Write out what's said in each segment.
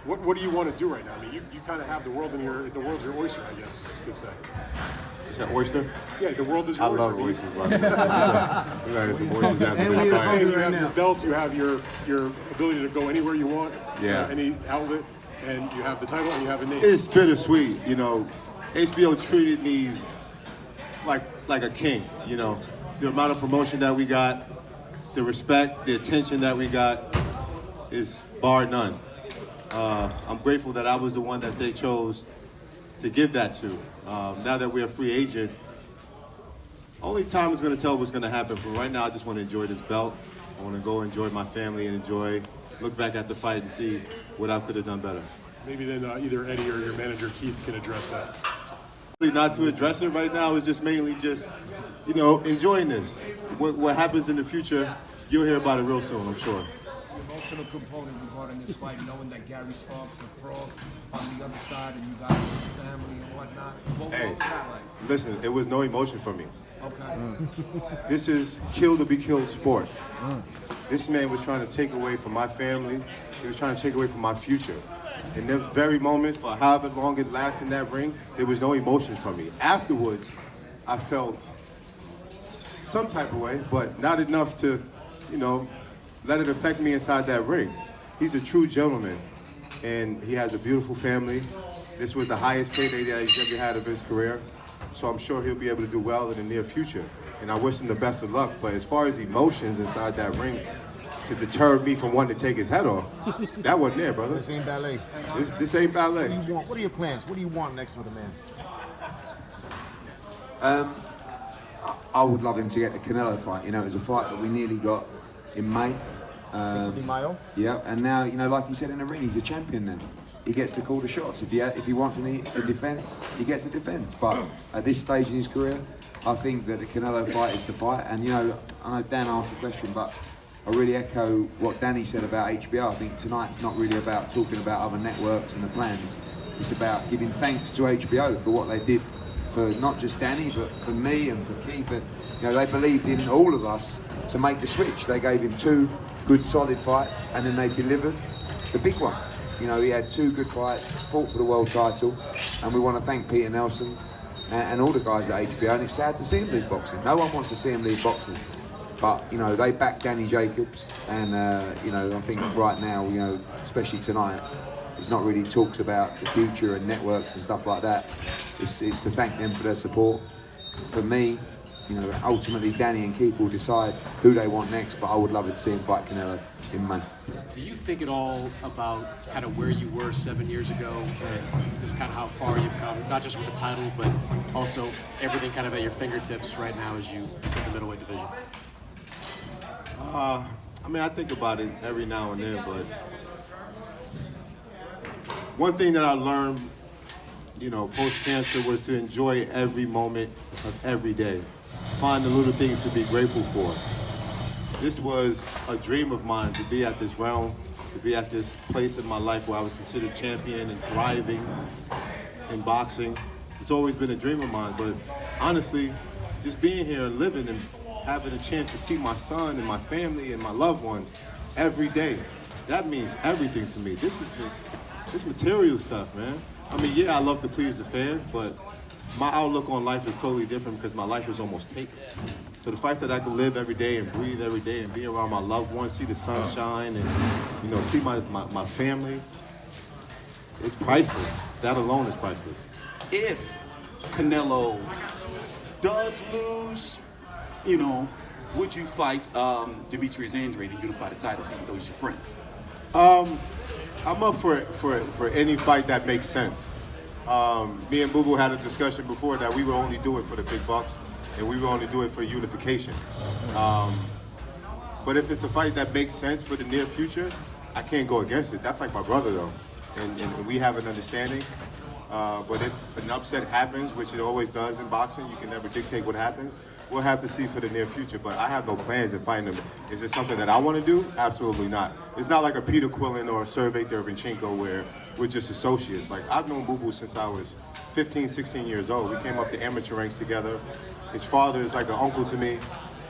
What do you want to do right now? I mean, you kind of have the world's your oyster, I guess you could say. Is that oyster? Yeah, the world is your I oyster. love oysters, by the way. We gotta get some oysters after this fight. You have your belt, you have your ability to go anywhere you want, Yeah. to any outlet, and you have the title and you have a name. It's bittersweet, you know. HBO treated me like a king, you know. The amount of promotion that we got, the respect, the attention that we got is bar none. I'm grateful that I was the one that they chose to give that to. Now that we're a free agent, only time is going to tell what's going to happen. But right now, I just want to enjoy this belt. I want to go enjoy my family and look back at the fight and see what I could have done better. Maybe then either Eddie or your manager Keith can address that. Not to address it right now, it's just mainly just, you know, enjoying this. What happens in the future, you'll hear about it real soon, I'm sure. The emotional component regarding this fight, knowing that Gary Starks and Pro on the other side, and you guys with your family and whatnot. What was that like? Listen, it was no emotion for me. Okay. This is kill to be killed sport. This man was trying to take away from my family. He was trying to take away from my future. In this very moment, for however long it lasted in that ring, there was no emotion from me. Afterwards, I felt some type of way, but not enough to, you know, let it affect me inside that ring. He's a true gentleman, and he has a beautiful family. This was the highest payday that he's ever had of his career, so I'm sure he'll be able to do well in the near future. And I wish him the best of luck, but as far as emotions inside that ring, to deter me from wanting to take his head off, that wasn't there, brother. This ain't ballet. This ain't ballet. What do you want? What are your plans? What do you want next with the man? I would love him to get the Canelo fight. You know, it was a fight that we nearly got in May. Cinco de Mayo? Yeah, and now, you know, like you said in the ring, he's a champion now. He gets to call the shots. If he wants a defence, he gets a defence. But at this stage in his career, I think that the Canelo fight is the fight. And, you know, I know Dan asked the question, but I really echo what Danny said about HBO. I think tonight's not really about talking about other networks and the plans. It's about giving thanks to HBO for what they did for not just Danny, but for me and for Keith. You know, they believed in all of us to make the switch. They gave him 2 good, solid fights, and then they delivered the big one. You know, he had 2 good fights, fought for the world title, and we want to thank Peter Nelson and all the guys at HBO. And it's sad to see him leave boxing. No one wants to see him leave boxing. But, you know, they backed Danny Jacobs, and, you know, I think right now, you know, especially tonight, it's not really talks about the future and networks and stuff like that. It's to thank them for their support. For me, you know, ultimately Danny and Keith will decide who they want next, but I would love to see him fight Canelo in May. Do you think at all about kind of where you were 7 years ago, and just kind of how far you've come, not just with the title, but also everything kind of at your fingertips right now as you sit the middleweight division? I mean, I think about it every now and then, but one thing that I learned, you know, post-cancer was to enjoy every moment of every day. Find the little things to be grateful for. This was a dream of mine, to be at this realm, to be at this place in my life where I was considered champion and thriving in boxing. It's always been a dream of mine, but honestly, just being here and living and having a chance to see my son and my family and my loved ones every day, that means everything to me. This is just, this material stuff, man. I mean, yeah, I love to please the fans, but my outlook on life is totally different because my life is almost taken. So the fact that I can live every day and breathe every day and be around my loved ones, see the sunshine and, you know, see my family, it's priceless. That alone is priceless. If Canelo does lose, you know, would you fight Demetrius Andrade to unify the titles even though he's your friend? I'm up for any fight that makes sense. Me and Boo Boo had a discussion before that we would only do it for the big bucks and we would only do it for unification. But if it's a fight that makes sense for the near future, I can't go against it. That's like my brother though, and we have an understanding. But if an upset happens, which it always does in boxing, you can never dictate what happens. We'll have to see for the near future, but I have no plans in fighting him. Is it something that I want to do? Absolutely not. It's not like a Peter Quillen or a Sergiy Derevyanchenko where we're just associates. Like, I've known Boo Boo since I was 15, 16 years old. We came up the amateur ranks together. His father is like an uncle to me.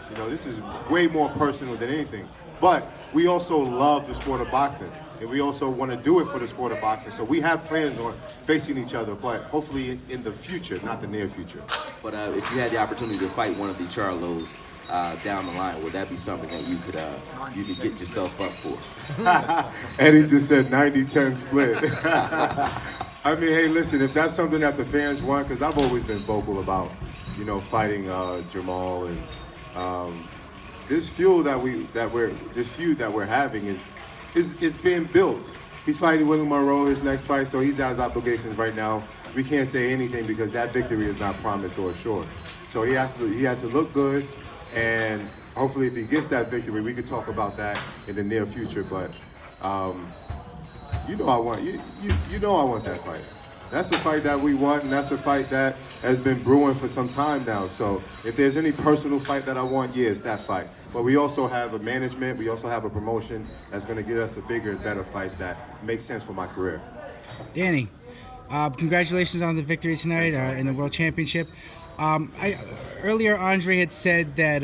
You know, this is way more personal than anything. But we also love the sport of boxing. and we also want to do it for the sport of boxing. So we have plans on facing each other, but hopefully in the future, not the near future. But if you had the opportunity to fight one of the Charlos down the line, would that be something that you could get yourself up for? Eddie just said 90-10 split. I mean, hey, listen, if that's something that the fans want, because I've always been vocal about, fighting Jamal, and this feud that we're having is being built. He's fighting Willie Monroe his next fight, so he's out his obligations right now. We can't say anything because that victory is not promised or assured. So he has to look good, and hopefully if he gets that victory, we could talk about that in the near future. But I want that fight. That's a fight that we want, and that's a fight that has been brewing for some time now. So if there's any personal fight that I want, yeah, it's that fight. But we also have a management, we also have a promotion that's going to get us the bigger and better fights that make sense for my career. Danny, congratulations on the victory tonight in the World Championship. Earlier, Andre had said that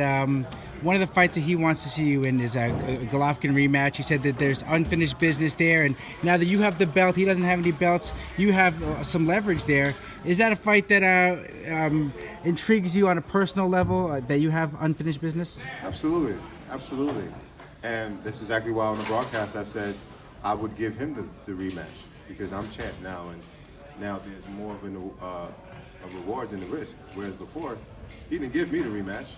one of the fights that he wants to see you in is a Golovkin rematch. He said that there's unfinished business there, and now that you have the belt, he doesn't have any belts, you have some leverage there. Is that a fight that intrigues you on a personal level, that you have unfinished business? Absolutely, absolutely. And that's exactly why on the broadcast I said I would give him the rematch, because I'm champ now, and now there's more of a reward than the risk. Whereas before, he didn't give me the rematch,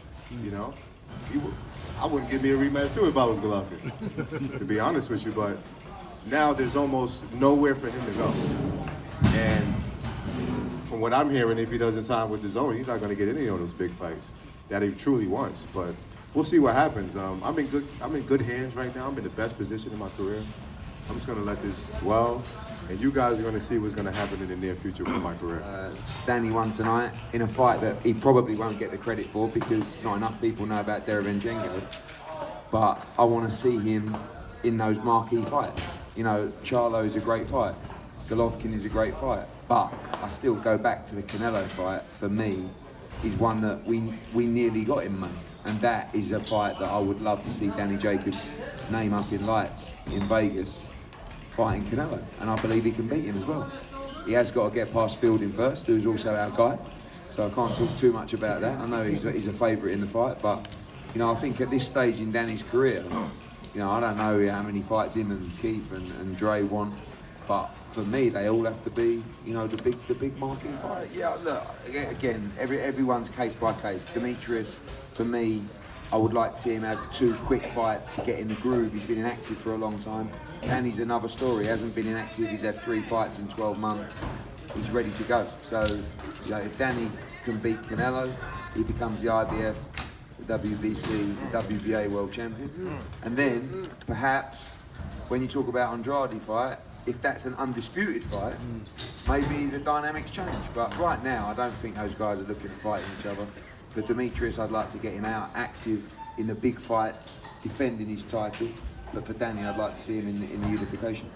I wouldn't give me a rematch too if I was Golovkin, to be honest with you. But now there's almost nowhere for him to go. And from what I'm hearing, if he doesn't sign with the zone, he's not going to get any of those big fights that he truly wants. But we'll see what happens. I'm in good hands right now. I'm in the best position in my career. I'm just going to let this dwell, and you guys are going to see what's going to happen in the near future with my career. Danny won tonight in a fight that he probably won't get the credit for because not enough people know about Derevyanchenko. But I want to see him in those marquee fights. Charlo is a great fight. Golovkin is a great fight. But I still go back to the Canelo fight. For me, is one that we nearly got him, man. And that is a fight that I would love to see Danny Jacobs name up in lights in Vegas, fighting Canelo, and I believe he can beat him as well. He has got to get past Fielding first, who's also our guy, so I can't talk too much about that. I know he's a favourite in the fight, but I think at this stage in Danny's career, I don't know how many fights him and Keith and Dre want, but for me they all have to be the big marquee fights. Yeah, look, again, everyone's case by case. Demetrius, for me, I would like to see him have 2 quick fights to get in the groove. He's been inactive for a long time. Danny's another story. He hasn't been inactive. He's had 3 fights in 12 months. He's ready to go. So, if Danny can beat Canelo, he becomes the IBF, the WBC, the WBA world champion. And then, perhaps, when you talk about Andrade fight, if that's an undisputed fight, maybe the dynamics change. But right now, I don't think those guys are looking at fighting each other. For Demetrius, I'd like to get him out active in the big fights, defending his title. But for Danny, I'd like to see him in the unification.